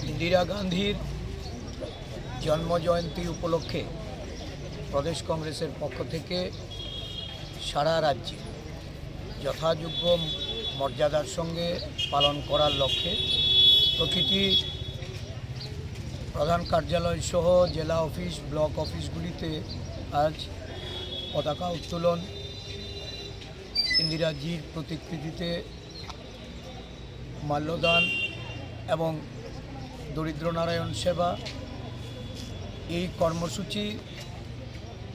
इंदिरा गांधीर जन्मजयंती उपलक्षे प्रदेश कांग्रेसের पक्ष থেকে सारा राज्ये यथायोग्य मर्यादार संगे पालन करार लक्ष्ये प्रतिटी प्रधान कार्यालय सह जिला अफिस ब्लक अफिसगुलिते आज पताका उत्तोलन इंदिराजीर प्रतिकृतिते माल्यदान एवं दरिद्र नारायण सेवा এই কর্মসূচি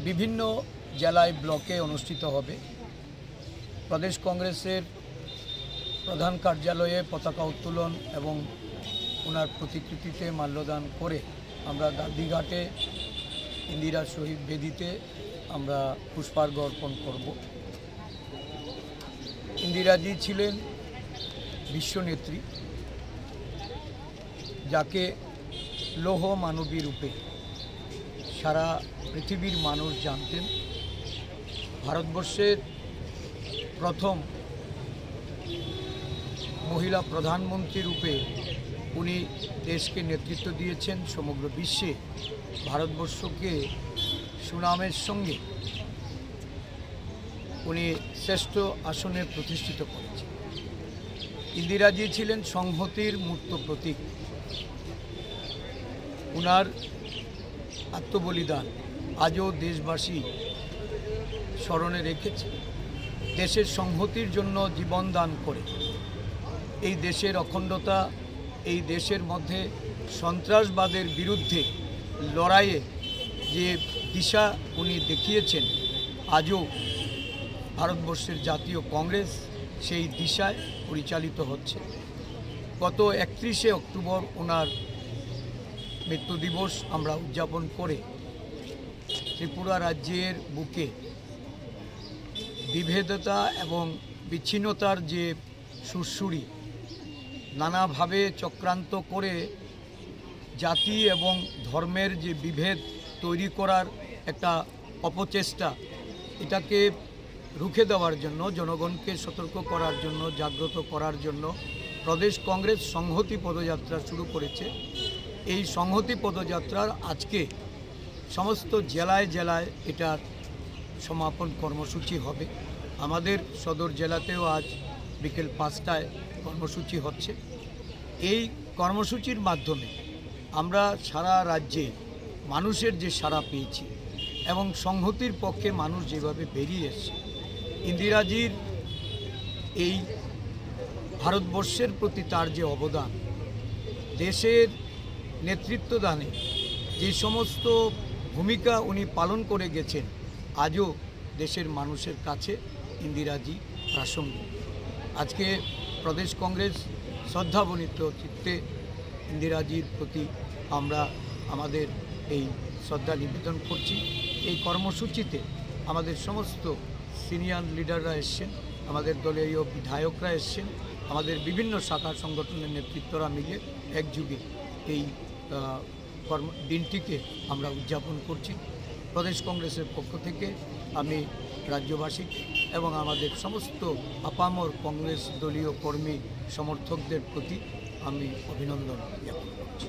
বিভিন্ন জেলায় ব্লকে অনুষ্ঠিত হবে। প্রদেশ কংগ্রেসের প্রধান কার্যালয়ে পতাকা উত্তোলন এবং ওনার প্রতিকৃতিতে মাল্যদান করে আমরা গান্ধীঘাটে ইন্দিরা শহীদ বেদিতে আমরা পুষ্পার্ঘ অর্পণ করব। ইন্দিরাজি ছিলেন বিশ্বনেত্রী, যাকে লৌহ মানবী রূপে সারা পৃথিবীর মানুষ জানতেন। ভারতবর্ষের প্রথম মহিলা প্রধানমন্ত্রী রূপে উনি দেশকে নেতৃত্ব দিয়েছেন। সমগ্র বিশ্বে ভারতবর্ষকে সুনামের সঙ্গে উনি শ্রেষ্ঠ আসনে প্রতিষ্ঠিত করেছেন। ইন্দিরাজি ছিলেন সংহতির মূর্ত প্রতীক। উনার আত্মবলিদান আজও দেশবাসী স্মরণে রেখেছে। দেশের সংহতির জন্য জীবন দান করে এই দেশের অখণ্ডতা, এই দেশের মধ্যে সন্ত্রাসবাদের বিরুদ্ধে লড়াইয়ে যে দিশা উনি দেখিয়েছেন, আজও ভারতবর্ষের জাতীয় কংগ্রেস সেই দিশায় পরিচালিত হচ্ছে। গত 31শে অক্টোবর ওনার মৃত্যু দিবস আমরা উদযাপন করে ত্রিপুরা রাজ্যের বুকে বিভেদতা এবং বিচ্ছিন্নতার যে সুরসুরি নানাভাবে চক্রান্ত করে জাতি এবং ধর্মের যে বিভেদ তৈরি করার একটা অপচেষ্টা, এটাকে রুখে দেওয়ার জন্য, জনগণকে সতর্ক করার জন্য, জাগ্রত করার জন্য প্রদেশ কংগ্রেস সংহতি পদযাত্রা শুরু করেছে। এই সংহতি পদযাত্রার আজকে সমস্ত জেলায় জেলায় এটার সমাপন কর্মসূচি হবে। আমাদের সদর জেলাতেও আজ বিকেল 5টায় কর্মসূচি হচ্ছে। এই কর্মসূচির মাধ্যমে আমরা সারা রাজ্যে মানুষের যে সাড়া পেয়েছি এবং সংহতির পক্ষে মানুষ যেভাবে বেরিয়ে এসছে, ইন্দিরাজির এই ভারতবর্ষের প্রতি তার যে অবদান, দেশের নেতৃত্ব দানে যে সমস্ত ভূমিকা উনি পালন করে গেছেন, আজও দেশের মানুষের কাছে ইন্দিরাজি প্রাসঙ্গিক। আজকে প্রদেশ কংগ্রেস শ্রদ্ধাবনিত চিত্তে ইন্দিরাজির প্রতি আমরা আমাদের এই শ্রদ্ধা নিবেদন করছি। এই কর্মসূচিতে আমাদের সমস্ত সিনিয়র লিডাররা এসছেন, আমাদের দলীয় বিধায়করা এসছেন, আমাদের বিভিন্ন শাখা সংগঠনের নেতৃত্বরা মিলে একযোগে এই দিনটিকে আমরা উদযাপন করছি। প্রদেশ কংগ্রেসের পক্ষ থেকে আমি রাজ্যবাসী এবং আমাদের সমস্ত আপামর কংগ্রেস দলীয় কর্মী সমর্থকদের প্রতি আমি অভিনন্দন জ্ঞাপন করছি।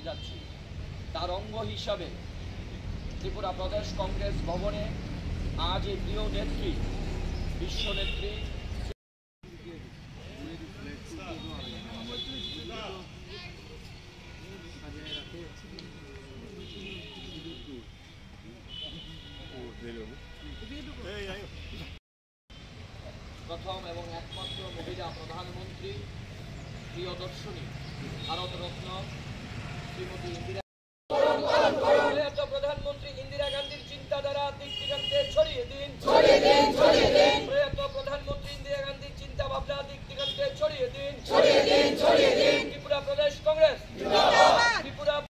যাচ্ছি তার অঙ্গ হিসাবে ত্রিপুরা প্রদেশ কংগ্রেস ভবনে আজ এই প্রিয় নেত্রী, বিশ্বনেত্রী প্রথম এবং একমাত্র মহিলা প্রধানমন্ত্রী, প্রিয় দর্শনী ভারতরত্ন শ্রীমতী ইন্দিরা প্রধানমন্ত্রী ইন্দিরা গান্ধীর চিন্তাধারা দিক দিগন্তে ছড়িয়ে দিন। প্রয়াত প্রধানমন্ত্রী ইন্দিরা গান্ধীর চিন্তা ভাবনা দিক দিগন্তে ছড়িয়ে দিন। ত্রিপুরা প্রদেশ কংগ্রেস।